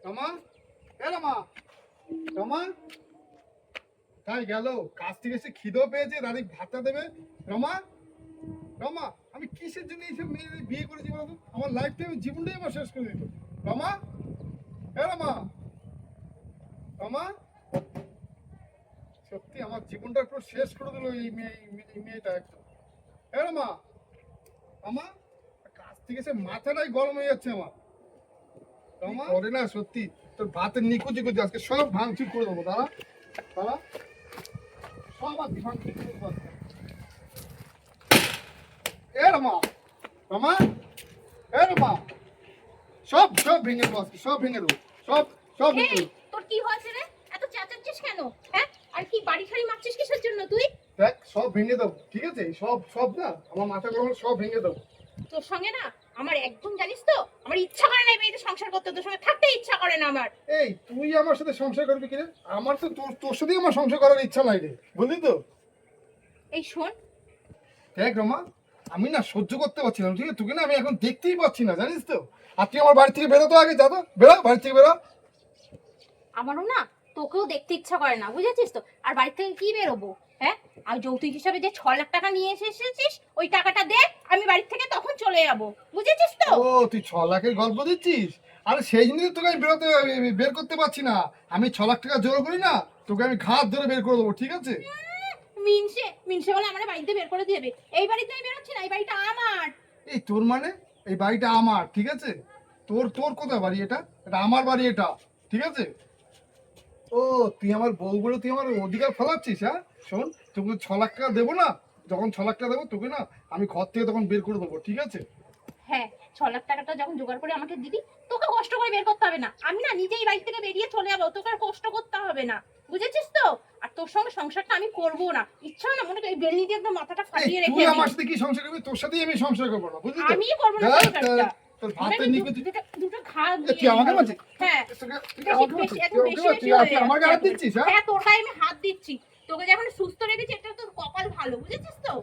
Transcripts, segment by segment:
রমা, এ রমা, রমা, তাই গেল কাজ থেকে এসে খিদেও পেয়েছে, দাদি ভাতটা দেবে। রমা, রমা, আমি কিসের জন্য এইসব মেয়েদের বিয়ে করেছি বলতো? আমার লাইফটা, আমি জীবনটাই আমার শেষ করে দিত। রমা, এ রমা, রমা, সত্যি আমার জীবনটা পুরো শেষ করে দিল এই মেয়েটা একদম। এ রমা, রমা, কাজ থেকে এসে মাথাটাই গরম হয়ে যাচ্ছে আমার। রমা করে না সত্যি, তোর ভাতের নিকুচি করছে আজকে, সব ভাঙচুর করে দেবো। দাঁড়া দাঁড়া, সব আর ভাঙচুর করে দেবো আজকে। এ রমা, রমা, এ রমা, সব সব ভেঙে দেবো আজকে, সব ভেঙে দেবো, সব সব ভেঙে দেবো। তোর কি হয়েছে রে? এত চেঁচাচ্ছিস কেন? হ্যাঁ, আর কি বাড়ি ঠাড়ি মারছিস কিসের জন্য তুই? দেখ সব ভেঙে দেবো, ঠিক আছে? সব সব না, আমার মাথা গরম, সব ভেঙে দেবো। তোর সঙ্গে না আমার একদম, জানিস তো, আমার ইচ্ছা করে না এই বাড়িতে সংসার করতে, তোর সঙ্গে থাকতে ইচ্ছা করে না আমার। এই তুই আমার সাথে সংসার করবি কিরে? আমার তো তোর তোর সাথেই আমার সংসার করার ইচ্ছা নাই রে, বুঝলি তো? এই শোন, দেখ রমা, আমি না সহ্য করতে পারছি না, ঠিক আছে? তোকে না আমি এখন দেখতেই পাচ্ছি না, জানিস তো? আর তুই আমার বাড়ি থেকে বেরো তো, আগে যা তো, বেরো বাড়ি থেকে বেরো। আমারও না তোকেও দেখতে ইচ্ছা করে না, বুঝেছিস তো? আর বাড়ি থেকে কি বেরোবো? হ্যাঁ, আর যৌতুক হিসাবে যে 6 লাখ টাকা নিয়ে এসেছিস, ওই টাকাটা দে, আমি বাড়ি থেকে তখন চলে যাবো, বুঝেছিস তো? ও তুই 6 লাখের গল্প দিচ্ছিস? আরে সেই জন্য তোকে আমি বের করতে পারছি না। আমি 6 লাখ টাকা জোর করি না, তোকে আমি ঘাত ধরে বের করে দেবো, ঠিক আছে? মিনসে মিনসে বলে আমার বাড়িতে বের করে দিবে। এই বাড়িতে আমি বেরোচ্ছি না, এই বাড়িটা আমার। এই তোর মানে, এই বাড়িটা আমার, ঠিক আছে? তোর তোর কোথায় বাড়ি? এটা এটা আমার বাড়ি, এটা, ঠিক আছে? ও তুই আমার বউ বলে তুই আমার অধিকার ফলাচ্ছিস? হ্যাঁ শোন, তোকে 6 লাখ টাকা দেবো না, যখন 6 লাখ টাকা দেবো তোকে না আমি ঘর থেকে তখন বের করে দেবো, ঠিক আছে? হ্যাঁ, 6 লাখ টাকাটা যখন জোগাড় করে আমাকে দিবি, তোকে কষ্ট করে বের করতে হবে না, আমি না নিজেই বাড়ি থেকে বেরিয়ে চলে যাবো, তোকে আর কষ্ট করতে হবে না, বুঝেছিস তো? আর তোর সঙ্গে সংসারটা আমি করবো না, ইচ্ছা হয় না মনে করি বেলনি দিয়ে একদম মাথাটা এই ফাটিয়ে তুই রেখে আমার দিই। সাথে কি সংসার করবি? তোর সাথেই আমি সংসার করবো না, বুঝলি তো? আমি করবো না দেখ, সংসারটা। তোর মানে ভাতের আমি নিকুচি। দুটো ঘা তুই আমাকে মারছিস? হ্যাঁ, তুই বেশি আমাকে বেশি মারছিস? এখন তুই বেশি আমাকে বেশি মারছিস? হয়ে তুই আমার গায়ে হাত যাচ্ছে। দিচ্ছিস? হ্যাঁ হ্যাঁ, তোর গায়ে আমি হাত দিচ্ছি, তোকে যখন সুস্থ রেখেছি এটা তোর কপাল ভালো, বুঝেছিস তো?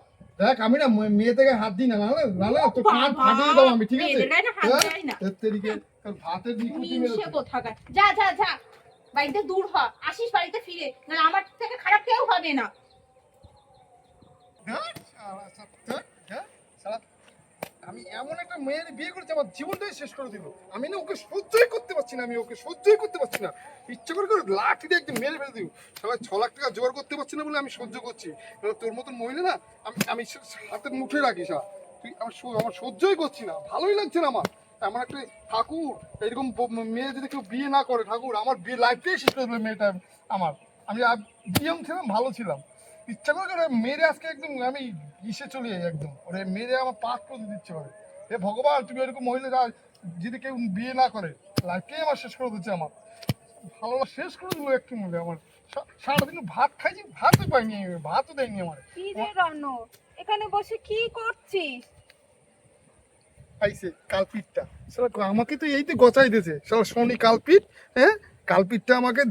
দেখ আমি না মেয়ে থেকে হাত দিই না, নাহলে নাহলে তোর কান বাবা, ফাটিয়ে দাও আমি, ঠিক আছে? মেয়েদের গায়ে না হাত দেখ, দেয় না। তোর তেরিকে তোর ভাতের নিকুচি মিনসে মেরেছে। কোথাকার, যা যা যা, বাড়িতে দূর হ, আসিস বাড়িতে ফিরে, না আমার থেকে খারাপ কেউ হবে না। দেখ, দেখ, দেখ, শালা, আমি এমন একটা মেয়ের বিয়ে করেছি, আমার জীবনটাই শেষ করে দিল। আমি না ওকে সহ্যই করতে পারছি না, আমি ওকে সহ্যই করতে পারছি না। ইচ্ছা করে করে লাঠি দিয়ে একদম মেরে ফেলে দিব। সবাই 6 লাখ টাকা জোগাড় করতে পারছি না বলে আমি সহ্য করছি। এবার তোর মতন মহিলা না আমি আমি হাতের মুঠে রাখিস। তুই আমার সহ্যই করছি না, ভালোই লাগছে না আমার। এমন একটা ঠাকুর, এরকম মেয়ে যদি কেউ বিয়ে না করে, ঠাকুর আমার বিয়ে লাইফটাই শেষ করে দিল মেয়েটা আমার। আমি ইয়ং ছিলাম, ভালো ছিলাম, ইচ্ছা করে করে মেরে আজকে একদম আমি ইসে চলে যাই একদম, ওরে মেরে আমার পাক করে দিচ্ছে করে। হে ভগবান, তুমি এরকম মহিলা যদি কেউ বিয়ে না করে, লাইফটাই আমার শেষ করে দিচ্ছে আমার। ভালো শেষ করে দিল একটু মহিলা আমার। সারাদিন ভাত খাইছি, ভাতও পাইনি, ভাতও দেয়নি আমার। কি রে রনো, এখানে বসে কি করছিস? পাইছে কালপিটটা, সারা আমাকে তো এই তো গচাই দিয়েছে সারা শনি কালপিট। হ্যাঁ, কালপিটটা আমাকে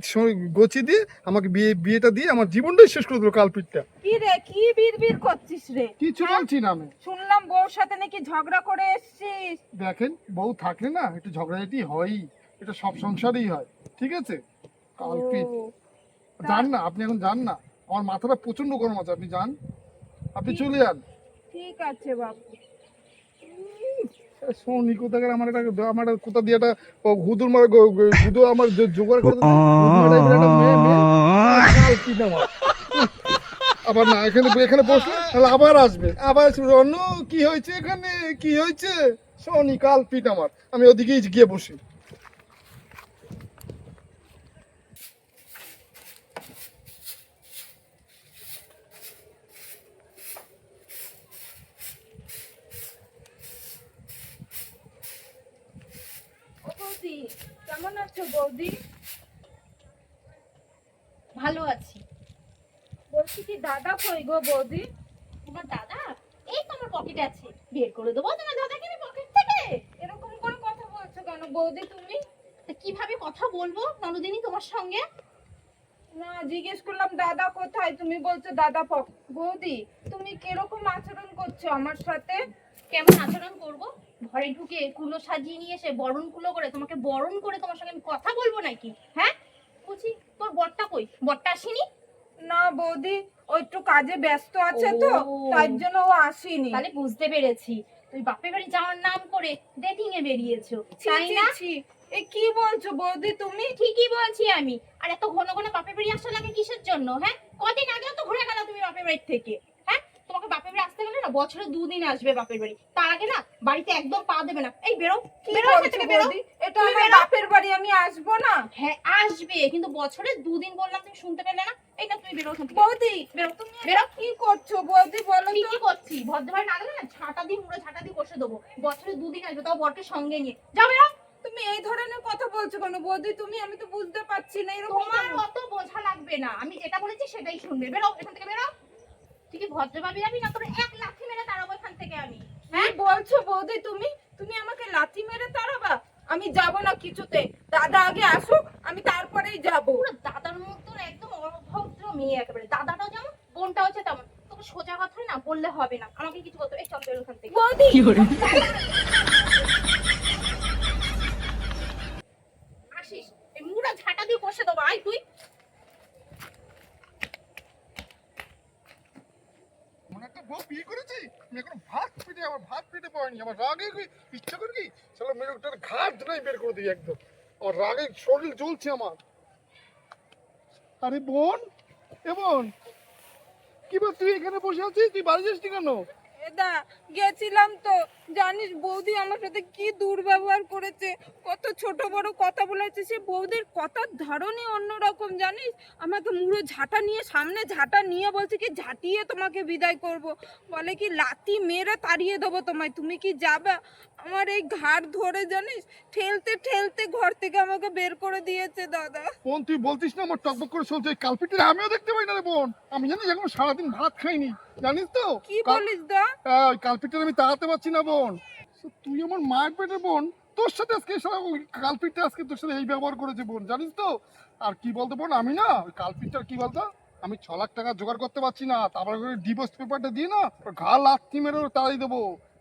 গছিয়ে দিয়ে আমাকে বিয়েটা দিয়ে আমার জীবনটাই শেষ করে দিল কালপিটটা। কি রে, কি বিড়বিড় করছিস রে? কিছু হ্যাঁ? বলছি না আমি। শুনলাম বউর সাথে নাকি ঝগড়া করে এসেছিস। দেখেন, বউ থাকলে না একটু ঝগড়াঝাটি হয়ই, এটা সব সংসারেই হয়, ঠিক আছে? কালপিট, ও, যান না আপনি, এখন যান না, আমার মাথাটা প্রচন্ড গরম আছে, আপনি যান, আপনি চলে যান। ঠিক আছে বাবু। সোনি কোথাকার, আমার একটা কোথা দিয়ে একটা হুদুর মারা হুদুর আমার জোগাড় করে দিতে, হুদুর টাইপের একটা মেয়ে কালপিট আমার। আবার না, এখানে এখানে বসলে তাহলে আবার আসবে, আবার আসবে। অন্য কি হয়েছে এখানে, কি হয়েছে? সোনি কালপিট আমার, আমি ওদিকেই গিয়ে বসি। ও বৌদি, কেমন আছো বৌদি? ভালো আছি। বলছি কি দাদা কই গো বৌদি? তোমার দাদা এই তো আমার পকেটে আছে, বের করে দেবো তোমার দাদাকে আমি পকেট থেকে। এরকম করে কথা বলছো কেন বৌদি তুমি? তা কিভাবে কথা বলবো ননদিনী তোমার সঙ্গে? না, জিজ্ঞেস করলাম দাদা কোথায়, তুমি বলছো দাদা বৌদি তুমি কিরকম আচরণ করছো আমার সাথে? কেমন আচরণ করব? ঘরে ঢুকে কুলো সাজিয়ে নিয়ে এসে বরণ কুলো করে তোমাকে বরণ করে তোমার সঙ্গে আমি কথা বলবো নাকি? হ্যাঁ, বুঝি তোর বরটা কই? বরটা আসেনি? না বৌদি, ও একটু কাজে ব্যস্ত আছে তো, ও। তার জন্য ও আসেনি। তাহলে বুঝতে পেরেছি তুই বাপের বাড়ি যাওয়ার নাম করে ডেটিং এ বেরিয়েছো, ছি, তাই ছি, না? ছি। এ কি বলছো বৌদি তুমি? ঠিকই বলছি আমি। আর এত ঘন ঘন বাপের বাড়ি আসা লাগে কিসের জন্য? হ্যাঁ, কদিন আগেও তো ঘুরে গেল তুমি বাপের বাড়ি থেকে। হ্যাঁ, তোমাকে বাপের বাড়ি আসতে গেলে না বছরে 2 দিন আসবে বাপের বাড়ি, তার আগে না বাড়িতে একদম পা দেবে না। এই বেরো, কি বেরো এখান বলছো থেকে, বেরো। বৌদি? এটা তুমি আমার বেরো। বাপের বাড়ি, আমি আসবো না। হ্যাঁ আসবে, কিন্তু বছরে 2 দিন বললাম, তুমি শুনতে পেলে না? এইটা তুমি বেরো এখান থেকে, বৌদি বেরো। তুমি বেরো। এটা কি করছো বৌদি, বলো তো? ঠিকই করছি, ভদ্রভাবে না গেলে না ঝাঁটা দিয়ে মুড়ে ঝাঁটা দিয়ে কষে দেবো। বছরে 2 দিন আসবে, তাও বরকে সঙ্গে নিয়ে যাও, বেরো। তুমি এই ধরনের কথা বলছো কেন বৌদি? তুমি, আমি তো বুঝতে পারছি না এরকম তোমার কেন? অত বোঝা লাগবে না, আমি যেটা বলেছি সেটাই শুনবে। বেরো এখান থেকে, বেরো। ঠিকই ভদ্রভাবে যাবি না তোর এক লাথি মেরে তাড়াবো এখান থেকে আমি। কি বলছো বৌদি তুমি? তুমি আমাকে লাথি মেরে তাড়াবা? আমি যাব না কিছুতে। দাদা আগে আসুক, আমি তারপরেই যাব। পুরো দাদার মতন একদম অভদ্র মেয়ে একেবারে। দাদাটাও যেমন, বোনটা হচ্ছে তেমন। তোকে সোজা কথাই না বললে হবে না, আমাকে কিছু বলতে হবে। এই চল বেরো এখান থেকে। বৌদি আসিস, এই মুড়া ঝাঁটা দিয়ে কষে দেবো। আয় তুই। মনে একটা বউ বিয়ে করেছি, আমি এখনো ভাত পেটে পাইনি। আমার রাগে কি ইচ্ছা করে কি শালা মেরে ওটার ঘাট ধরে বের করে দিই একদম। আমার রাগে শরীর জ্বলছে আমার। আরে বোন, এ বোন, কি ব্যাপার তুই এখানে বসে আছিস? তুই বাড়ি যাসনি কেন? এদা গেছিলাম তো, জানিস বৌদি আমার সাথে কি দুর্ব্যবহার করেছে, কত ছোট বড় কথা বলেছে। সে বৌদির কথার ধরনই অন্যরকম জানিস। আমাকে মুড়ো ঝাঁটা নিয়ে, সামনে ঝাঁটা নিয়ে বলছে কি ঝাঁটিয়ে তোমাকে বিদায় করব, বলে কি লাথি মেরে তাড়িয়ে দেবো তোমায়, তুমি কি যাবে? আমার এই ঘাড় ধরে জানিস ঠেলতে ঠেলতে ঘর থেকে আমাকে বের করে দিয়েছে দাদা। বোন তুই বলছিস না আমার টকবক করে চলছে, এই কালপিটে আমিও দেখতে পাই না রে বোন। আমি জানিস এখন সারাদিন ভাত খাইনি, জানিস তো? কি বলিস দা? ওই কালপিটটা আমি তাড়াতে পারছি না বোন। তুই আমার মায়ের পেটের বোন, তোর সাথে আজকে কালপিটটা আজকে তোর সাথে এই ব্যবহার করেছে বোন, জানিস তো? আর কি বলতো বোন, আমি না ওই কালপিটটার কি বলতো, আমি 6 লাখ টাকা জোগাড় করতে পারছি না, তারপরে ডিভোর্স পেপারটা দিয়ে না ওর ঘা লাথি মেরে ওর তাড়াই দেবো,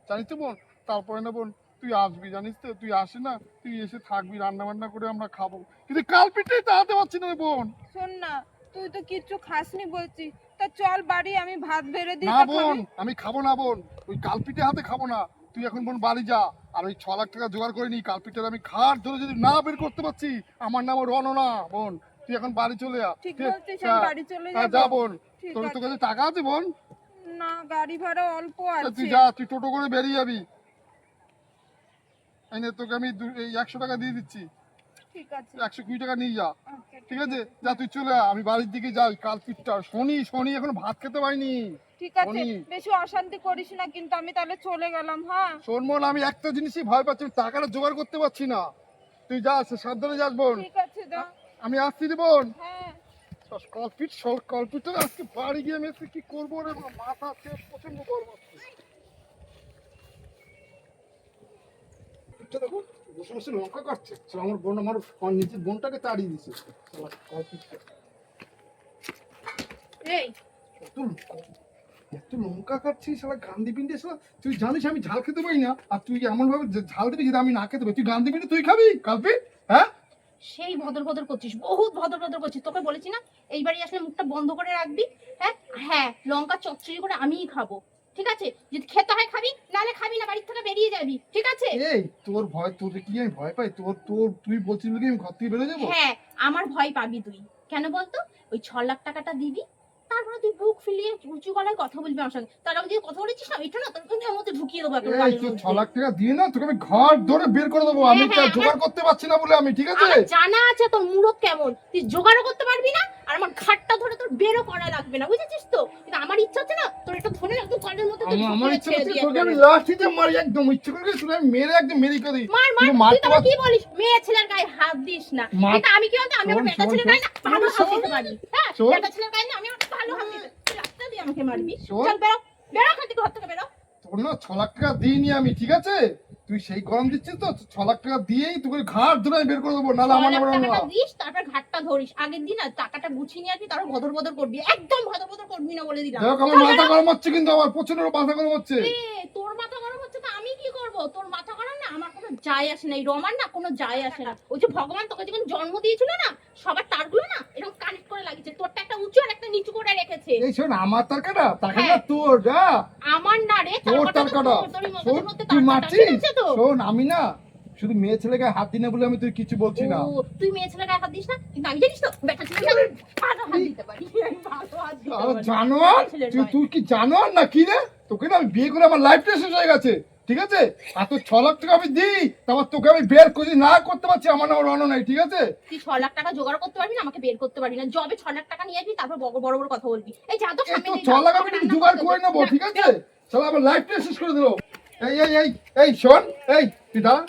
জানিস তো বোন? তারপরে না বোন তুই আসবি, জানিস তো? তুই আসে না, তুই এসে থাকবি, রান্না বান্না করে আমরা খাবো, কিন্তু কালপিটটাই তাড়াতে পারছি না রে বোন। শোন না, তুই তো কিচ্ছু খাসনি বলছিস, তা চল বাড়ি, আমি ভাত বেড়ে দিই, না তা বোন, খাবি? আমি খাবো না বোন, ওই কালপিটে হাতে খাবো না। তুই এখন বোন বাড়ি যা, আর ওই 6 লাখ টাকা জোগাড় করে নি, কালপিটের আমি খাট ধরে যদি না বের করতে পারছি, আমার নাম রণনা বোন। তুই এখন বাড়ি চলে যা। ঠিক ঠিক- বলছিস, হ্যাঁ, আমি বাড়ি চলে হ্যাঁ, যাব। যা বোন। ঠিক তোর আছে। কাছে টাকা আছে বোন? না, গাড়ি ভাড়া অল্প তা তুই আছে। যা, তুই টোটো করে বেরিয়ে যাবি। এই নে, তোকে আমি এই 100 টাকা দিয়ে দিচ্ছি, ঠিক আছে। 120 টাকা নিয়ে যা। আচ্ছা, ঠিক আছে, যা তুই চলে যা, আমি বাড়ির দিকে যাই। কালপিটটা শনি শনি এখন ভাত খেতে পাইনি। ঠিক আছে, শনি। বেশি অশান্তি করিস না কিন্তু, আমি তাহলে চলে গেলাম। হ্যাঁ, শোন বোন, আমি একটা জিনিসই ভয় পাচ্ছি, আমি টাকাটা জোগাড় করতে পারছি না। তুই যা, সাবধানে যাস বোন। ঠিক আছে দা। আমি আসছি রে বোন। হ্যাঁ, কলপিটটা আজকে বাড়ি গিয়ে আমি আজকে কি করবো রে, আমার মাথা আজকে প্রচন্ড গরম আসছে। এটা দেখো বসে বসে লঙ্কা কাটছে, শালা আমার বোন আমার নিজের বোনটাকে তাড়িয়ে দিছে। শালা কলপিটটা এই এত এত লঙ্কা কাটছিস, শালা গান্ধী পিন্ডে, শালা তুই জানিস আমি ঝাল খেতে পারি না, আর তুই এমন ভাবে ঝাল দিবি যেটা আমি না খেতে পারি। তুই গান্ধী পিন্ডে তুই খাবি কালপিট? হ্যাঁ, সেই ভদর ভদর করছিস, বহুত ভদর ভদর করছিস। তোকে বলেছি না এই বাড়ি আসলে মুখটা বন্ধ করে রাখবি। হ্যাঁ হ্যাঁ, লঙ্কা চচ্চড়ি করে আমিই খাবো, ঠিক আছে? যদি খেতে হয় খাবি, নালে খাবি না, বাড়ির থেকে বেরিয়ে যাবি, ঠিক আছে? এই তোর ভয়, তোর কি আমি ভয় পাই? তোর তোর তুই বলছিস বলে কি আমি ঘর থেকে বেরোয় যাবো? হ্যাঁ, আমার ভয় পাবি তুই। কেন বলতো? ওই 6 লাখ টাকাটা দিবি, তারপরে তুই বুক ফুলিয়ে উঁচু গলায় কথা বলবি আমার সঙ্গে। তার আগে যে কথা বলেছিস না, এটা না তোর কিন্তু আমার মধ্যে ঢুকিয়ে দেবো একদম এই গালের তোর মধ্যে। 6 লাখ টাকা দিয়ে না তোকে আমি ঘর ধরে বের করে দেবো। আমি হ্যাঁ, জোগাড় করতে পারছি না বলে আমি, ঠিক আছে? আমার জানা আছে তোর মুরত কেমন, তুই জোগাড়ও করতে পারবি না, আর আমার ঘাটটা ধরে তোর বেরও করা লাগবে না, বুঝেছিস তো? কিন্তু আমার ইচ্ছা হচ্ছে না তোর একটা ধরে একদম কলের মধ্যে তোর আমার ঢুকিয়ে ইচ্ছে ছেড়ে হচ্ছে দিয়ে তোকে আমি একবারে। লাঠিতে মারি, একদম ইচ্ছে করে তোকে আমি মেরে একদম মেরে করে দিই। মার মার, তুই তুই মারতে তো আবার পারছিস? কি বলিস? মেয়ে ছেলের গায়ে হাত দিস না। মার- কিন্তু আমি কি বলতো, আমি আমার শোন, বেটা শোন, ছেলের গায়ে না ভালো হাত শোন। দিতে পারি। হ্যাঁ, শোন। বেটা ছেলের গায়ে না আমি আমার ভালো হাত দিতে। তুই রাস্তা দিয়ে আমাকে মারবি? শোন। চল বেরো, বেরো এখান থেকে, ঘর থেকে বেরো। তোর না 6 লাখ টাকা দিইনি আমি, ঠিক আছে? তুই সেই গরম দিচ্ছিস তো, 6 লাখ টাকা দিয়েই তোকে ঘাট ধরে আমি বের করে দেবো, নাহলে আমার 6 লাখ নাম টাকাটা রণনা। দিস, তারপর ঘাটটা ধরিস। আগের দিন না টাকাটা গুছিয়ে নিয়ে আসবি, তারপর ভদর ভদর করবি। একদম ভদর ভদর করবি না বলে দিলাম। দেখো আমার মাথা গরম হচ্ছে, কিন্তু আমার প্রচন্ড মাথা গরম হচ্ছে। তোর মাথা গরম হচ্ছে করবো, তোর মাথা খারাপ না, আমার কোনো যায় আসে না, এই রমার না কোনো যায় আসে না। ওই যে ভগবান তোকে যখন জন্ম দিয়েছিল না, সবার তারগুলো না এরকম কানেক্ট করে লাগিয়েছে, তোরটা একটা উঁচু আর একটা নিচু করে রেখেছে। এই শোন, আমার তার কাটা হ্যাঁ। তোর যা আমার না রে, তোর তার তার কাটা তোর এই শোন, মধ্যে তুই তার কাটা, মারছিস। ঠিক আছে তো? শোন, আমি না শুধু মেয়ে ছেলেকে হাত দিই না বলে আমি তুই কিছু বলছি না। ও, তুই মেয়ে ছেলেকে হাত দিস না, কিন্তু আমি জানিস তো বেটা ছেলেকে ভালো হাত দিতে পারি, আমি ভালো হাত দিতে আরে পারি। জানোয়ার, ছেলের তুই ভাই। তুই কি জানোয়ার না কি রে? তোকে না আমি বিয়ে করে আমার লাইফটা শেষ হয়ে গেছে, ঠিক আছে? আর তোর 6 লাখ টাকা আমি দিই, তারপর তোকে আমি বের করে না করতে পারছি, আমার নাম রণ নাই, ঠিক আছে? তুই 6 লাখ টাকা জোগাড় করতে পারবি না, আমাকে বের করতে পারবি না। জবে 6 লাখ টাকা নিয়ে আসবি, তারপর বড় বড় বড় কথা বলবি। এই যা তো এই সামনে তো দিয়ে 6 যা, লাখ আমি আমাকে তোকে রান্না জোগাড় করতে করে দে। নেবো, যা, ঠিক আছে? বেরো। চল, আমার লাইফটা শেষ করে দিল। এই শোন, এই তুই দাঁড়া।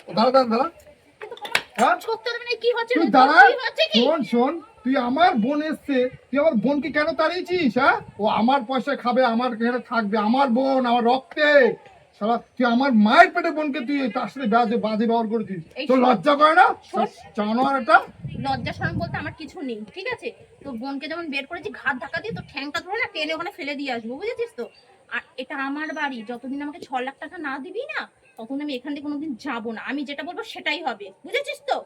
হ্যাঁ, কাজ করতে দেবে না, কি হচ্ছে তুই রে? দাঁড়া। কি হচ্ছে কি? শোন, তুই আমার বোন এসছে, তুই আমার বোনকে কেন তাড়িয়েছিস? হ্যাঁ, ও আমার পয়সা খাবে, আমার এখানে থাকবে, আমার বোন, আমার রক্তে। শালা, তুই আমার মায়ের পেটে বোনকে তুই তার সাথে বাজে ব্যবহার করেছিস। এই তোর শোন, লজ্জা করে না? শোন। জানোয়ার এটা। লজ্জা শরম বলতে আমার কিছু নেই, ঠিক আছে? তোর বোনকে যেমন বের করেছি, ঘাট ধাক্কা দিয়ে তোর ঠ্যাংটা ধরে না টেনে ওখানে ফেলে দিয়ে আসবো, বুঝেছিস তো? আর এটা আমার বাড়ি, যতদিন আমাকে 6 লাখ টাকা না দিবি না, তখন আমি এখান থেকে কোনোদিন যাবো না। আমি যেটা বলবো সেটাই হবে, বুঝেছিস তো?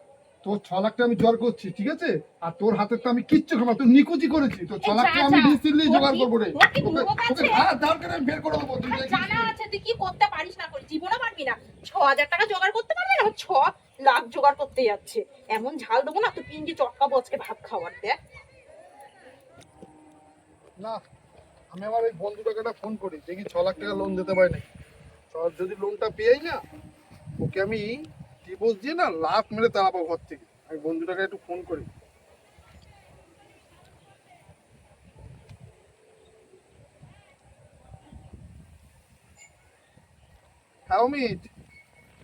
তোর 6 লাখ টাকা আমি জোগাড় করছি, ঠিক আছে? আর তোর হাতে তো আমি কিচ্ছু খাবো না, তুই নিকুচি করেছি। তোর 6 লাখ যা, টাকা আমি যা। ডিসিলি তোর জোগাড় কি- করবো রে। তোর কি মুখ আছে? দাঁড় করে আমি বের করে দেবো, তুই আর দেখিস। জানা আছে তুই কি করতে পারিস না করিস, জীবনও পারবি না। 6,000 টাকা জোগাড় করতে পারবি না, 6 লাখ জোগাড় করতে যাচ্ছে। এমন ঝাল দেবো না, তুই পিন্ডি চটকাবো আজকে ভাত খাওয়ার, দেখ। না, আমি আমার ওই বন্ধুটাকে একটা ফোন করি, দেখি 6 লাখ টাকা লোন দিতে পারি নাকি। যদি লোনটা পেয়েই না, ওকে আমি ডিভোর্স দিয়ে না লাফ মেরে তাড়াবো ঘর থেকে। আমি বন্ধুটাকে একটু ফোন করি। হ্যাঁ অমিত,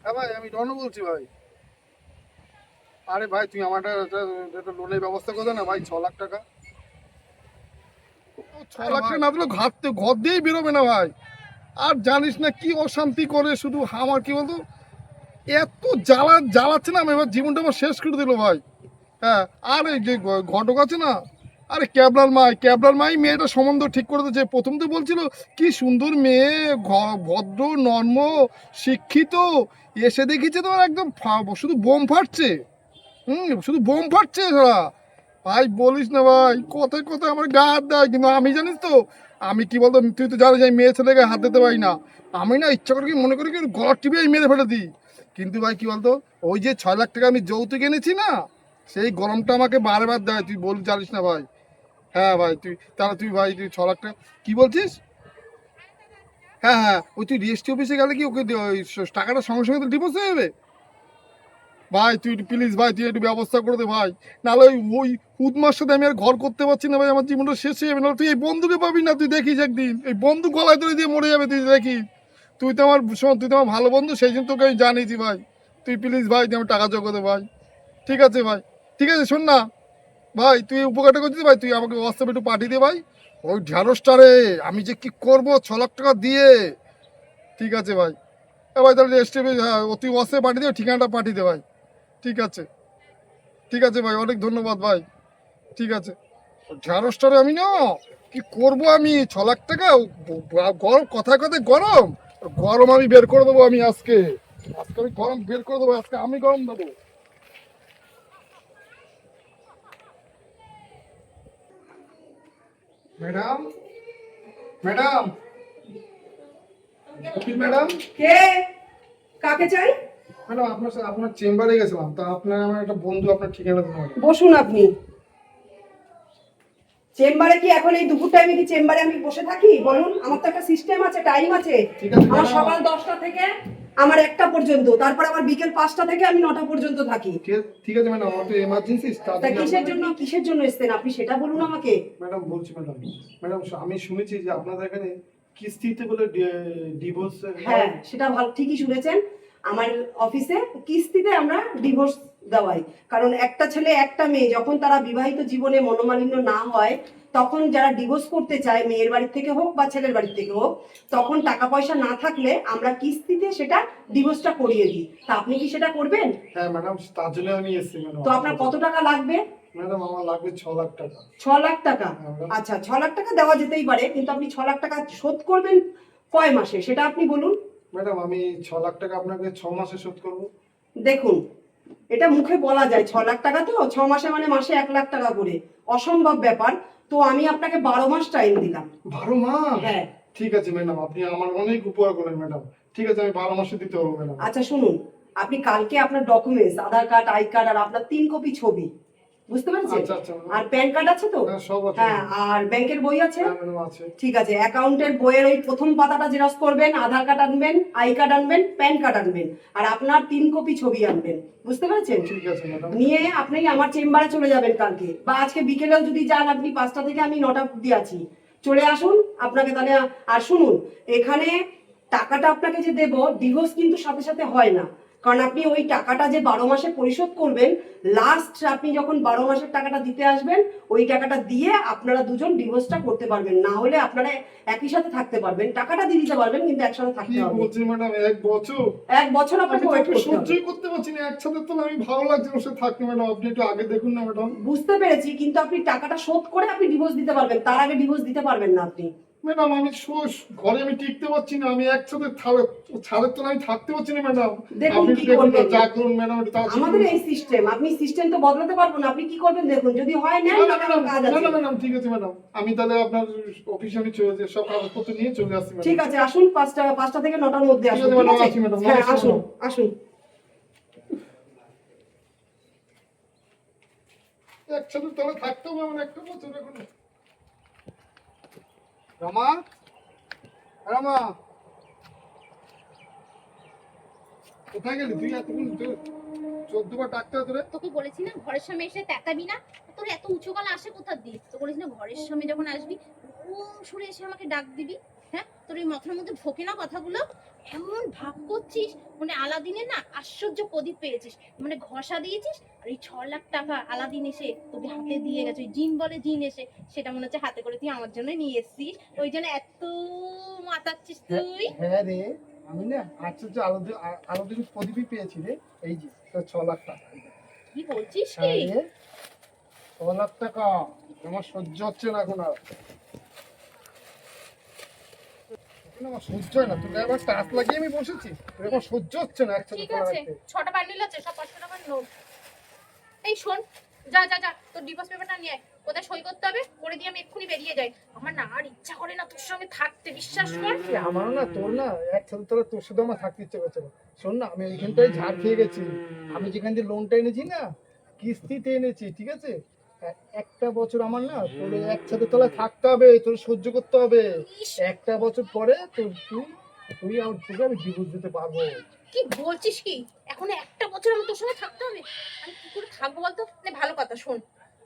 হ্যাঁ ভাই, আমি রনু বলছি ভাই। আরে ভাই, তুই আমার একটা লোনের ব্যবস্থা করে দে না ভাই, 6 লাখ টাকা। 6 লাখ টাকা না দিলে ঘর দিয়েই বেরোবে না ভাই। আর জানিস না কি অশান্তি করে, শুধু আমার কি বলতো, এত জ্বালাচ্ছে না, আমি এবার জীবনটা আমার শেষ করে দিল ভাই। হ্যাঁ, আর এই যে ঘটক আছে না, আরে ক্যাবলার মাই মেয়েটা সম্বন্ধ ঠিক করে দিয়েছে। প্রথম তো বলছিল কি সুন্দর মেয়ে, ভদ্র, নর্ম, শিক্ষিত। এসে দেখিছে তোমার একদম শুধু বোম ফাটছে। শুধু বোম ফাটছে সারা। ভাই বলিস না ভাই, কথায় কথায় আমার গা হাত দেয়। কিন্তু আমি জানিস তো, আমি কি বলতো, তুই তো জানিস আমি মেয়ে ছেলেকে হাত দিতে পারি না। আমি না ইচ্ছা করে কি মনে করি কি গলার টিপে আমি মেরে ফেলে দিই। কিন্তু ভাই কি বলতো, ওই যে 6 লাখ টাকা আমি যৌতুক এনেছি না, সেই গরমটা আমাকে বারবার দেয়। তুই জানিস না ভাই। হ্যাঁ ভাই, তুই ভাই, তুই 6 লাখ টাকা কি বলছিস? হ্যাঁ, ওই তুই রেজিস্ট্রি অফিসে গেলে কি ওকে ওই টাকাটা সঙ্গে সঙ্গে তো ডিভোর্স হয়ে যাবে। ভাই তুই প্লিজ ভাই, তুই একটু ব্যবস্থা করে দে ভাই, নাহলে ওই হুদমার সাথে আমি আর ঘর করতে পারছি না ভাই, আমার জীবনটা শেষ হয়ে যাবে। নাহলে তুই এই বন্ধুকে পাবি না, তুই দেখিস একদিন এই বন্ধু গলায় ধরে দিয়ে মরে যাবে, তুই দেখিস। তুই তো আমার শোন, তুই তো আমার ভালো বন্ধু, সেই জন্য তোকে আমি জানিয়েছি ভাই। তুই প্লিজ ভাই, তুই আমার টাকা জোগাড় দে ভাই। ঠিক আছে ভাই, ঠিক আছে। শোন না ভাই, তুই উপকারটা করছিস ভাই, তুই আমাকে হোয়াটসঅ্যাপে একটু পাঠিয়ে দে ভাই, ওই ঢ্যাঁড়সটারে আমি যে কি করবো 6 লাখ টাকা দিয়ে। ঠিক আছে ভাই। ভাই তাহলে স্টেপে, হ্যাঁ তুই হোয়াটসঅ্যাপে পাঠিয়ে দে, ঠিকানাটা পাঠিয়ে দে ভাই। ঠিক আছে, ঠিক আছে ভাই, অনেক ধন্যবাদ ভাই। ঠিক আছে। ঢ্যাঁড়সটারে আমি না কি করবো, আমি 6 লাখ টাকা গরম, কথায় কথায় গরম গরম আমি বের করে দেবো। আমি আজকে আমি গরম বের করে দেবো, আজকে আমি গরম দেবো। ম্যাডাম, ম্যাডাম, ম্যাডাম, কে? কাকে চাই? ম্যাডাম আপনার সাথে আপনার চেম্বারে গেছিলাম, তা আপনার আমার একটা বন্ধু আপনার ঠিকানা দিল। বসুন আপনি। চেম্বারে কি এখন এই দুপুর টাইমে কি চেম্বারে আমি বসে থাকি? বলুন, আমার তো একটা সিস্টেম আছে, টাইম আছে। ঠিক আছে, আমার ম্যাডাম। সকাল 10টা থেকে আমার 1টা পর্যন্ত, তারপর আবার বিকেল 5টা থেকে আমি 9টা পর্যন্ত থাকি। ঠিক আছে ম্যাডাম, আমার তো এমার্জেন্সি। তা কিসের জন্য এসেছেন আপনি সেটা বলুন আমাকে। ম্যাডাম বলছি, ম্যাডাম আমি শুনেছি যে আপনাদের এখানে কিস্তিতে বলে ডিভোর্স। হ্যাঁ, সেটা ভালো, ঠিকই শুনেছেন। আমার অফিসে কিস্তিতে আমরা ডিভোর্স দেওয়াই। কারণ একটা ছেলে একটা মেয়ে যখন তারা বিবাহিত জীবনে মনোমালিন্য না হয়, তখন যারা ডিভোর্স করতে চায়, মেয়ের বাড়ি থেকে হোক বা ছেলের বাড়ি থেকে হোক, তখন টাকা পয়সা না থাকলে আমরা কিস্তিতে সেটা ডিভোর্সটা করিয়ে দিই। তা আপনি কি সেটা করবেন? হ্যাঁ ম্যাডাম, তার জন্য আমি এসেছি ম্যাডাম। তো আপনার কত টাকা লাগবে? ম্যাডাম আমার লাগবে 6 লাখ টাকা। 6 লাখ টাকা? হ্যাঁ, ম্যাডাম। আচ্ছা, 6 লাখ টাকা দেওয়া যেতেই পারে, কিন্তু আপনি 6 লাখ টাকা শোধ করবেন কয় মাসে সেটা আপনি বলুন। ম্যাডাম আমি 6 লাখ টাকা আপনাকে 6 মাসে শোধ করবো। দেখুন, এটা মুখে বলা যায় 6 লাখ টাকা, তো 6 মাসে মানে মাসে 1 লাখ টাকা করে, অসম্ভব ব্যাপার। তো আমি আপনাকে 12 মাস টাইম দিলাম। 12 মাস? হ্যাঁ। ঠিক আছে ম্যাডাম, আপনি আমার অনেক উপকার করেন ম্যাডাম। ঠিক আছে, আমি 12 মাসে দিতে পারবো ম্যাডাম। আচ্ছা শুনুন, আপনি কালকে আপনার documents, Aadhaar card, I card আর আপনার 3 কপি ছবি, বুঝতে পেরেছেন? আচ্ছা আচ্ছা। আর প্যান কার্ড আছে তো? হ্যাঁ, সব আছে। হ্যাঁ, আর ব্যাংকের বই আছে? হ্যাঁ ম্যাডাম, আছে। ঠিক আছে, অ্যাকাউন্টের বইয়ের ওই প্রথম পাতাটা জেরক্স করবেন, আধার কার্ড আনবেন, আই কার্ড আনবেন, প্যান কার্ড আনবেন, আর আপনার 3 কপি ছবি আনবেন, বুঝতে পেরেছেন? ঠিক আছে ম্যাডাম। নিয়ে আপনি আমার চেম্বারে চলে যাবেন কালকে, বা আজকে বিকেলেও যদি যান, আপনি 5টা থেকে আমি 9টা অবধি আছি, চলে আসুন। আপনাকে তাহলে, আর শুনুন, এখানে টাকাটা আপনাকে যে দেব, ডিভোর্স কিন্তু সাথে সাথে হয় না। কারণ আপনি ওই টাকাটা যে 12 মাসে পরিশোধ করবেন, লাস্ট আপনি যখন 12 মাসের টাকাটা দিতে আসবেন, ওই টাকাটা দিয়ে আপনারা দুজন ডিভোর্সটা করতে পারবেন। না হলে আপনারা একই সাথে থাকতে পারবেন, টাকাটা দিয়ে দিতে পারবেন, কিন্তু একসাথে কি থাকতে হবে। বলছেন ম্যাডাম, 1 বছর? 1 বছর আমি আপনাকে তো ওয়েট ওকে করতে হবে। সহ্যই করতে পারছি না একসাথে, তো আমি ভালো লাগছে ওর সাথে থাকতে ম্যাডাম। আপনি একটু আগে দেখুন না ম্যাডাম। বুঝতে পেরেছি, কিন্তু আপনি টাকাটা শোধ করে আপনি ডিভোর্স দিতে পারবেন, তার আগে ডিভোর্স দিতে পারবেন না আপনি। ম্যাডাম আমি ঘরে আমি টিকতে পারছি না, আমি একসাথে ছাদের তলায় আমি থাকতে পারছি না ম্যাডাম। দেখুন আপনি কি দেখুন না, করবেন। যা করুন ম্যাডাম, একটু তাড়াতাড়ি আমাদের করুন। এই সিস্টেম, আপনি সিস্টেম তো বদলাতে পারবেন না, আপনি কি করবেন দেখুন, যদি হয় নেন, না, না, তাহলে ম্যাডাম, আমার কাজ না, আছে। না, ম্যাডাম, ঠিক আছে ম্যাডাম, আমি তাহলে আপনার অফিসে আমি চলে যাই, সব কাগজপত্র নিয়ে চলে আসছি ম্যাডাম। ঠিক আছে, আসুন 5টা থেকে 9টার মধ্যে ঠিক আসুন, আছে ঠিক ম্যাডাম, আছে? আসি ম্যাডাম, হ্যাঁ, নমস্কার আসুন ম্যাডাম। আসুন। একসাথে তাহলে থাকতে হবে আমার 1 বছর এখন। রামা, রামা, কোথায় গেলি তুই? এতক্ষণ 14 বার ডাকতে হয় তোরে। তোকে বলেছি না ঘরের সামনে এসে তেতাবি না। তোর এত উঁচু গলা আসে কোথা দিয়ে? তো বলেছি না ঘরের সামনে যখন আসবি ওম সুরে এসে আমাকে ডাক দিবি। হ্যাঁ, তোর এই মাথার মধ্যে ঢোকে না কথাগুলো? এমন ভাব করছিস মানে আলাদিনের না আশ্চর্য প্রদীপ পেয়েছিস, মানে ঘষা দিয়েছিস। আর এই 6 লাখ টাকা আলাদিন এসে তোকে হাতে দিয়ে গেছে, ওই জিন বলে জিন এসে, সেটা মনে হচ্ছে হাতে করে তুই আমার জন্য নিয়ে এসেছিস। ওই জন্য এত মাতাচ্ছিস তুই। হ্যাঁ রে, আমি না আশ্চর্য আলোদিন প্রদীপই পেয়েছি রে। এই যে তোর 6 লাখ টাকা। কি বলছিস হ্যাঁ কি? রে, 6 লাখ টাকা আমার সহ্য হচ্ছে না এখন আর। এখন আমার সহ্য হয় না, তোর গায়ে আবার টাচ লাগিয়ে আমি বসেছি, তোর এখন সহ্য হচ্ছে না একসাথে ঠিক তোলা আছে, রাখতে। 6টা বান্ডিল আছে, সব 500 টাকার নোট। এই শোন, যা যা যা, তোর ডিভোর্স পেপারটা নিয়ে আয়। কোথায় সই করতে হবে করে দিয়ে আমি এক্ষুনি বেরিয়ে যাই। আমার না আর ইচ্ছা করে না তোর সঙ্গে থাকতে, বিশ্বাস কর। আমারও না, তোর না একসাথে তোরা তোর সাথে আমার থাকতে ইচ্ছে করছে না। শোন না, আমি ওইখানটায় ঝাড় খেয়ে গেছি। আমি যেখান দিয়ে লোনটা এনেছি না, কিস্তিতে এনেছি, ঠিক আছে? 1 বছর আমার না তোর একসাথে তোলা থাকতে হবে, তোর সহ্য করতে হবে। 1 বছর পরে তোর তুই আর তোকে আমি ডিভোর্স দিতে পারবো। কি বলছিস কি? এখন একটা বছর আমি তোর সঙ্গে থাকতে হবে? আমি কি করে থাকবো বলতো? মানে ভালো কথা শোন,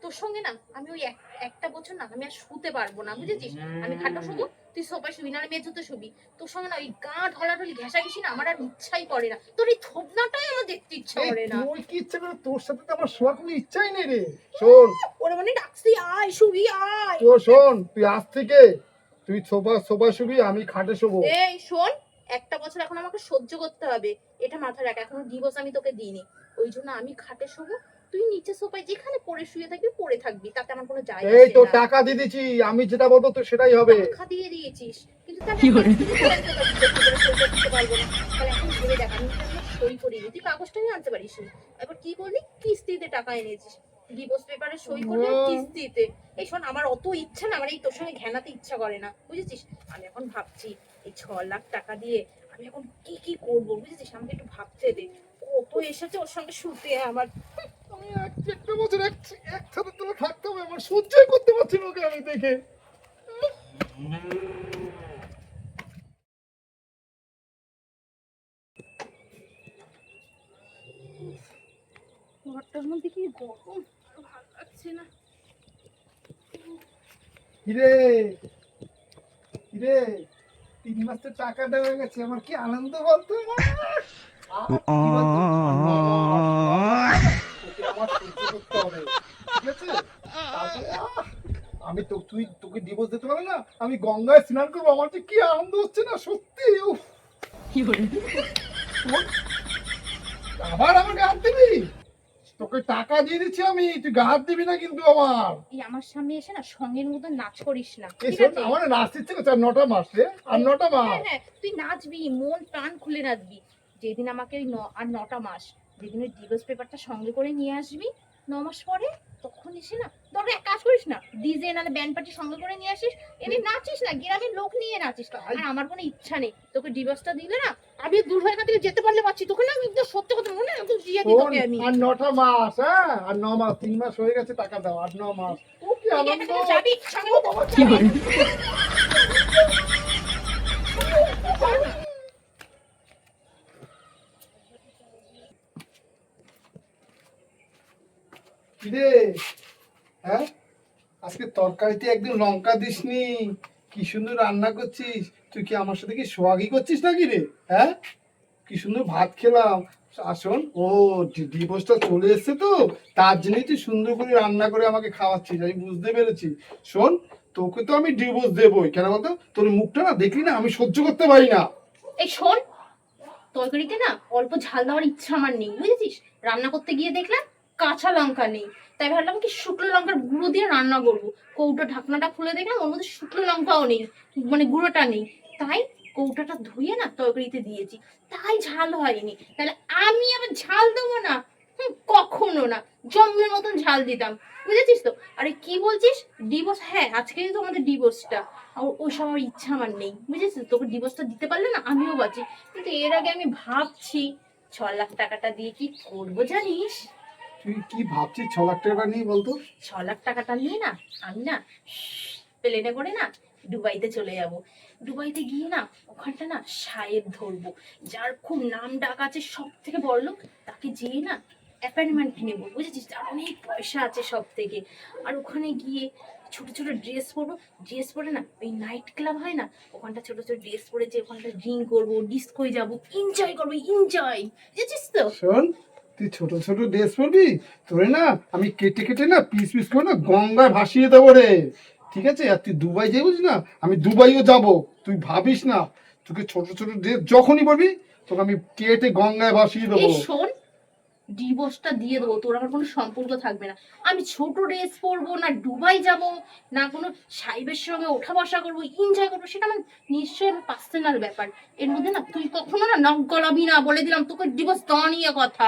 তোর সঙ্গে না আমি ওই একটা বছর না আমি আর শুতে পারবো না, বুঝেছিস? আমি খাটো শুবো, তুই সোফায় শুবি, না মেঝেতে শুবি। তোর সঙ্গে না ওই গা ঢলাঢলি ঘেঁষাঘেঁষি না আমার আর ইচ্ছাই করে না। তোর এই থোবনাটাই আমার দেখতে ইচ্ছা এই করে না। তোর কি ইচ্ছা করে? তোর সাথে তো আমার শোয়ার কোনো ইচ্ছাই নেই রে। শোন, ওরে মানে ডাকছি, আয় শুবি আয়। শোন, তুই আজ থেকে তুই সোফা শুবি, আমি খাটে শোবো। এই শোন, একটা বছর এখন আমাকে সহ্য করতে হবে, এটা মাথায় রাখ। এখনো ডিভোর্স আমি তোকে দিইনি, ওই জন্য আমি খাটে শোবো, তুই নিচে সোফায় যেখানে পড়ে শুয়ে থাকবি পড়ে থাকবি, তাতে আমার কোনো যায় এই আসে তো না। টাকা দিয়ে দিচ্ছি, আমি যেটা বলবো তো সেটাই হবে। টাকা দিয়ে দিয়েছিস, কিন্তু তাহলে আমি দিতে পারবো না। তাহলে এখন ভেবে দেখ, আমি তো এখনো সই করিনি, তুই কাগজটাই আনতে পারিস নি। এবার কি করলি? কিস্তিতে টাকা এনেছিস, ডিভোর্স পেপারে সই করবি কিস্তিতে। এই শোন, আমার অত ইচ্ছা না, আমার এই তোর সঙ্গে ঘেনাতে ইচ্ছা করে না, বুঝেছিস? আমি এখন ভাবছি এই 6 লাখ টাকা দিয়ে আমি এখন কি কি করবো, বুঝেছিস? আমাকে একটু ভাবতে দে। কত এসেছে ওর সঙ্গে শুতে আমার। আমি একটা বছর একসাথে তোলা থাকতে হবে, আমার সহ্যই করতে পারছি না ওকে আমি দেখে। ঘরটার মধ্যে কি গরম, ভালো লাগছে না। হিরে, হিরে, 3 মাসের টাকা দেওয়া গেছে, আমার কি আনন্দ বলতো। আমার সহ্য করতে হবে, ঠিক আছে? তারপরে, আমি তো তোকে ডিভোর্স দিতে পারবে না, আমি গঙ্গায় স্নান করবো, আমার যে কি আনন্দ হচ্ছে না সত্যি। উফ, আবার আমার গান দিবি? তোকে টাকা দিয়ে দিচ্ছি আমি, তুই গা হাত দিবি না কিন্তু আমার। এই আমার সামনে এসে না সঙ্গের মতো নাচ করিস না, এই ঠিক শোন, আছে? আমার নাচতে ইচ্ছে করছে, আর 9টা মাস রে, আর 9টা মাস। হ্যাঁ হ্যাঁ, তুই নাচবি, মন প্রাণ খুলে নাচবি। যেদিন আমাকে ওই আর 9টা মাস, যেদিন ওই ডিভোর্স পেপারটা সঙ্গে করে নিয়ে আসবি 9 মাস পরে, তখন এসে না তোর এক কাজ করিস না, ডিজে না ব্যান্ড পার্টি সঙ্গে করে নিয়ে আসিস, এনে নাচিস না, গ্রামের লোক নিয়ে নাচিস। আর আমার কোনো ইচ্ছা নেই, তোকে ডিভোর্সটা দিলে না আমি দূর হয়ে এখান থেকে যেতে পারলে পারছি, তোকে না আমি একদম সত্যি কথা মনে একদম দিয়ে দিই শোন, তোকে আমি। আর 9টা মাস, হ্যাঁ, আর 9 মাস, 3 মাস হয়ে গেছে, টাকা দাও, আর 9 মাস। ও কি তুই আনন্দ। এখান থেকে যাবি, সঙ্গে মতো যাবি। কিরে, হ্যাঁ, আজকে তরকারিতে একদম লঙ্কা দিসনি, কি সুন্দর রান্না করছিস। তুই কি আমার সাথে কি সোয়াগি করছিস নাকি রে? হ্যাঁ, কি সুন্দর ভাত খেলাম। আসুন, ও ডিভোর্সটা চলে এসছে তো, তার জন্যই তুই সুন্দর করে রান্না করে আমাকে খাওয়াচ্ছিস, আমি বুঝতে পেরেছি। শোন, তোকে তো আমি ডিভোর্স দেবই, কেন বলতো, তোর মুখটা না দেখলি না আমি সহ্য করতে পারি না। এই শোন, তরকারিতে না অল্প ঝাল দেওয়ার ইচ্ছা আমার নেই, বুঝেছিস? রান্না করতে গিয়ে দেখলাম কাঁচা লঙ্কা নেই, তাই ভাবলাম কি শুকনো লঙ্কার গুঁড়ো দিয়ে রান্না করবো। কৌটো ঢাকনাটা খুলে দেখলাম ওর মধ্যে শুকনো লঙ্কাও নেই, মানে গুঁড়োটা নেই। তাই কৌটাটা ধুয়ে না তরকারিতে দিয়েছি, তাই ঝাল হয়নি। তাহলে আমি আবার ঝাল দেবো না? কখনো না, জম্মের মতন ঝাল দিতাম, বুঝেছিস তো? আরে কি বলছিস ডিভোর্স? হ্যাঁ, আজকে তো আমাদের ডিভোর্সটা, ওইসব আমার ইচ্ছা আমার নেই, বুঝেছিস? তোকে ডিভোর্সটা দিতে পারলে না আমিও বাঁচি। কিন্তু এর আগে আমি ভাবছি 6 লাখ টাকাটা দিয়ে কি করবো জানিস? তুই কি ভাবছিস 6 লাখ টাকা নিয়ে বলতো? 6 লাখ টাকাটা নিয়ে না আমি না প্লেনে করে না দুবাইতে চলে যাব। দুবাইতে গিয়ে না ওখানটা না সাহেব ধরবো, যার খুব নাম ডাক আছে, সব থেকে বড় লোক, তাকে যেয়ে না অ্যাপয়েন্টমেন্ট নেবো, বুঝেছিস? যার অনেক পয়সা আছে সব থেকে। আর ওখানে গিয়ে ছোট ছোট ড্রেস পরবো, ড্রেস পরে না ওই নাইট ক্লাব হয় না, ওখানটা ছোট ছোট ড্রেস পরে যে ওখানটা ড্রিঙ্ক করবো, ডিস্কোয় যাবো, এনজয় করবো, এনজয়, বুঝেছিস তো? শোন, তুই ছোট ছোট ড্রেস পরবি, তোরে না আমি কেটে কেটে না পিস পিস করে না গঙ্গায় ভাসিয়ে দেবো রে, ঠিক আছে? আর তুই দুবাই যাই বুঝিস না, আমি দুবাইও যাব, তুই ভাবিস না। তোকে ছোট ছোট ড্রেস যখনই পরবি, তোকে আমি কেটে গঙ্গায় ভাসিয়ে দেবো। এই শোন, ডিভোর্সটা দিয়ে দেবো, তোর আমার কোনো সম্পর্ক থাকবে না। আমি ছোট ড্রেস পরবো না, দুবাই যাব না, কোনো সাহেবের সঙ্গে ওঠা বসা করবো, এনজয় করবো, সেটা আমার নিশ্চয়ই আমার পার্সোনাল ব্যাপার। এর মধ্যে না তুই কখনো না নখ গলাবি না, বলে দিলাম, তোকে ডিভোর্স দেওয়া নিয়ে কথা।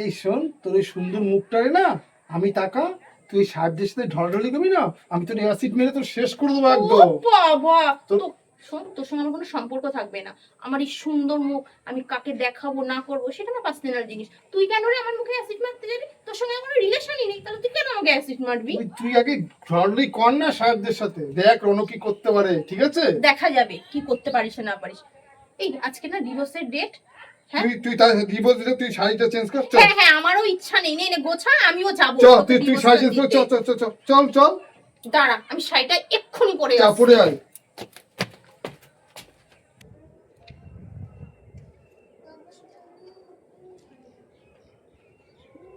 এই শোন, তোর এই সুন্দর মুখটারে না আমি তাকা, তুই সাহেবদের সাথে ঢলাঢলি করবি না, আমি তোর অ্যাসিড মেরে তোর শেষ করে দেবো ও একদম। বাবা, তো- তো শোন, তোর সঙ্গে আমার কোনো সম্পর্ক থাকবে না। আমার এই সুন্দর মুখ আমি কাকে দেখাবো না করবো সেটা আমার পার্সোনাল জিনিস। তুই কেন রে আমার মুখে অ্যাসিড মারতে যাবি? তোর সঙ্গে আমার রিলেশনই নেই, তাহলে তুই কেন আমাকে অ্যাসিড মারবি? তুই আগে ঢলাঢলি কর না সাহেবদের সাথে, দেখ রনো কি করতে পারে, ঠিক আছে? দেখা যাবে কি করতে পারিস না পারিস। এই আজকে না ডিভোর্সের ডেট। হ্যাঁ তুই তার ডিভোর্স দিলে তুই শাড়িটা চেঞ্জ কর, চল। হ্যাঁ হ্যাঁ, আমারও ইচ্ছা নেই, নে নে গোছা, আমিও যাবো চল, তোকে তুই divorce শাড়ি টা চেঞ্জ কর, দিতে। চল চল চল চল চল চল। দাঁড়া, আমি শাড়িটা এক্ষুনি পরে চা আসছি। পড়ে আয়।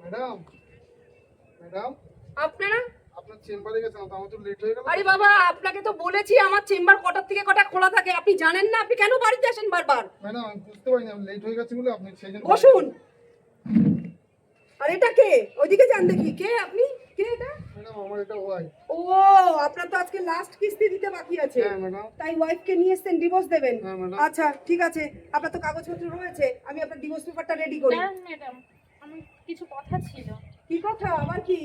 ম্যাডাম, ম্যাডাম, আপনারা? আপনার চেম্বারে গেছিলাম তো, আমার তো লেট হয়ে গেল। আরে বাবা, আপনাকে তো বলেছি আমার চেম্বার কটার থেকে কটা খোলা থাকে, আপনি জানেন না? আপনি কেন বাড়িতে আসেন বারবার? ম্যাডাম, আমি বুঝতে পারিনি, আমি লেট হয়ে গেছে বলে আপনি সেই জন্য। বসুন। আর এটা কে? ওইদিকে যান দেখি, কে আপনি? কে এটা? ম্যাডাম, আমার এটা ওয়াই। ও, আপনার তো আজকে লাস্ট কিস্তি দিতে বাকি আছে, হ্যাঁ ম্যাডাম। তাই ওয়াইফকে নিয়ে এসেছেন ডিভোর্স দেবেন? হ্যাঁ ম্যাডাম। আচ্ছা ঠিক আছে, আপনার তো কাগজপত্র রয়েছে, আমি আপনার ডিভোর্স পেপারটা রেডি করি। দাঁড়ান ম্যাডাম, আমার কিছু কথা ছিল। কি কথা আবার? কি?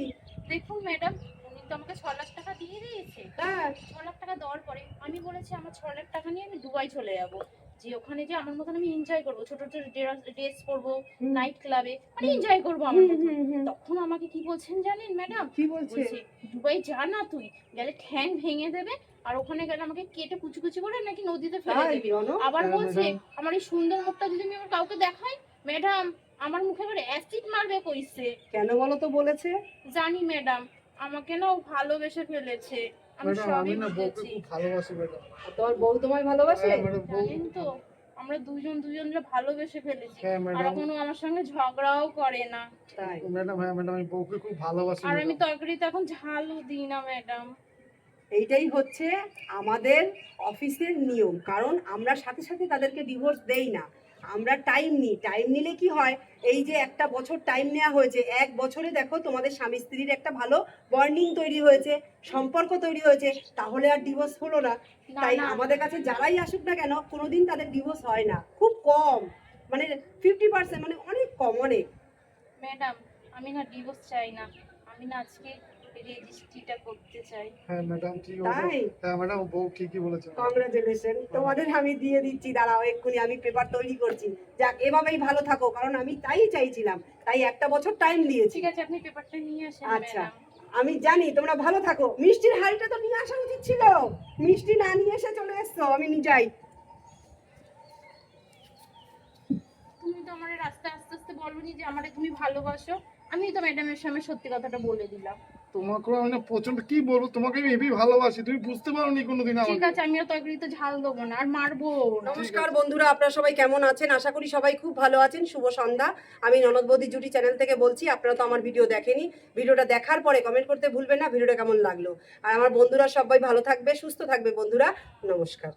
দেখুন ম্যাডাম, উনি তো আমাকে 6 লাখ টাকা দিয়ে দিয়েছে। হ্যাঁ, 6 লাখ টাকা দেওয়ার পরে আমি বলেছি আমার 6 লাখ টাকা নিয়ে আমি দুবাই চলে যাব, যে ওখানে যে আমার মতন আমি এনজয় করবো, ছোট ছোট ড্রেস পরবো, নাইট ক্লাবে, মানে এনজয় করবো আমার মতন। তখন আমাকে কি বলছেন জানেন ম্যাডাম? কি বলছে? বলছে দুবাই যা না, তুই গেলে ঠ্যাং ভেঙে দেবে, আর ওখানে গেলে আমাকে কেটে কুচি কুচি করে নাকি নদীতে ফেলে তাই, দেবে। রনো? আবার হ্যাঁ, বলছে ম্যাডাম। আমার এই সুন্দর মুখটা যদি আমি আমার কাউকে দেখাই, ম্যাডাম আমার মুখে করে অ্যাসিড মারবে কইছে। কেন বলো তো বলেছে? জানি ম্যাডাম, আমাকে না ও ভালোবেসে ফেলেছে, আমি ম্যাডাম, আমি সবই না বউকে বুঝেছি। খুব ভালোবাসি ম্যাডাম। আর তোমার বউ তোমায় ভালোবাসে? হ্যাঁ ম্যাডাম, বউ। জানেন তো, আমরা দুজনকে ভালোবেসে ফেলেছি। হ্যাঁ আর ম্যাডাম। এখনো আমার সঙ্গে ঝগড়াও করে না। তাই? ম্যাডাম, হ্যাঁ ম্যাডাম, আমি বউকে খুব ভালোবাসি আর আমি ম্যাডাম। তরকারিতে এখন ঝালও দিই না ম্যাডাম। এইটাই হচ্ছে আমাদের অফিসের নিয়ম, কারণ আমরা সাথে সাথে তাদেরকে ডিভোর্স দেই না। আমরা টাইম নিই, টাইম নিলে কি হয়, এই যে একটা বছর টাইম নেওয়া হয়েছে, 1 বছরে দেখো তোমাদের স্বামী স্ত্রীর একটা ভালো বন্ডিং তৈরি হয়েছে, সম্পর্ক তৈরি হয়েছে, তাহলে আর ডিভোর্স হলো না। না, তাই না। আমাদের কাছে যারাই আসুক না কেন, কোনোদিন তাদের ডিভোর্স হয় না, খুব কম, মানে 50%, মানে অনেক কম, অনেক। ম্যাডাম আমি না ডিভোর্স চাই না, আমি না আজকে রেজিস্ট্রিটা করতে চাই। হ্যাঁ ম্যাডাম ঠিক তাই? হ্যাঁ ম্যাডাম বউ ঠিকই বলেছে। কংগ্রাচুলেশন, তোমাদের আমি দিয়ে দিচ্ছি, দাঁড়াও এক্ষুনি আমি পেপার তৈরি করছি। যাক, এভাবেই ভালো থাকো, কারণ আমি তাই চাইছিলাম, তাই একটা বছর টাইম দিয়েছি। ঠিক আছে, আপনি পেপারটা নিয়ে আসেন আচ্ছা, ম্যাডাম। আমি জানি তোমরা ভালো থাকো। মিষ্টির হাড়িটা তো নিয়ে আসা উচিত ছিল, মিষ্টি না নিয়ে এসে চলে এসছো, আমি যাই। তুমি তো আমার রাস্তা আস্তে আস্তে বলনি যে আমারে তুমি ভালোবাসো, আমি তো ম্যাডামের সামনে সত্যি কথাটা বলে দিলাম। তোমাকে আমি না প্রচন্ড কি বলবো, তোমাকে আমি হেভি ভালোবাসি, তুমি বুঝতে পারোনি কোনোদিন ঠিক আমাকে। আছে, আমিও তরকারিতে ঝাল দেবো না আর মারবো না। নমস্কার বন্ধুরা, আপনারা সবাই কেমন আছেন? আশা করি সবাই খুব ভালো আছেন। শুভ সন্ধ্যা। আমি ননদ বৌদি জুটি চ্যানেল থেকে বলছি। আপনারা তো আমার ভিডিও দেখেনি, ভিডিওটা দেখার পরে কমেন্ট করতে ভুলবেন না ভিডিওটা কেমন লাগলো। আর আমার বন্ধুরা সবাই ভালো থাকবে, সুস্থ থাকবে বন্ধুরা। নমস্কার।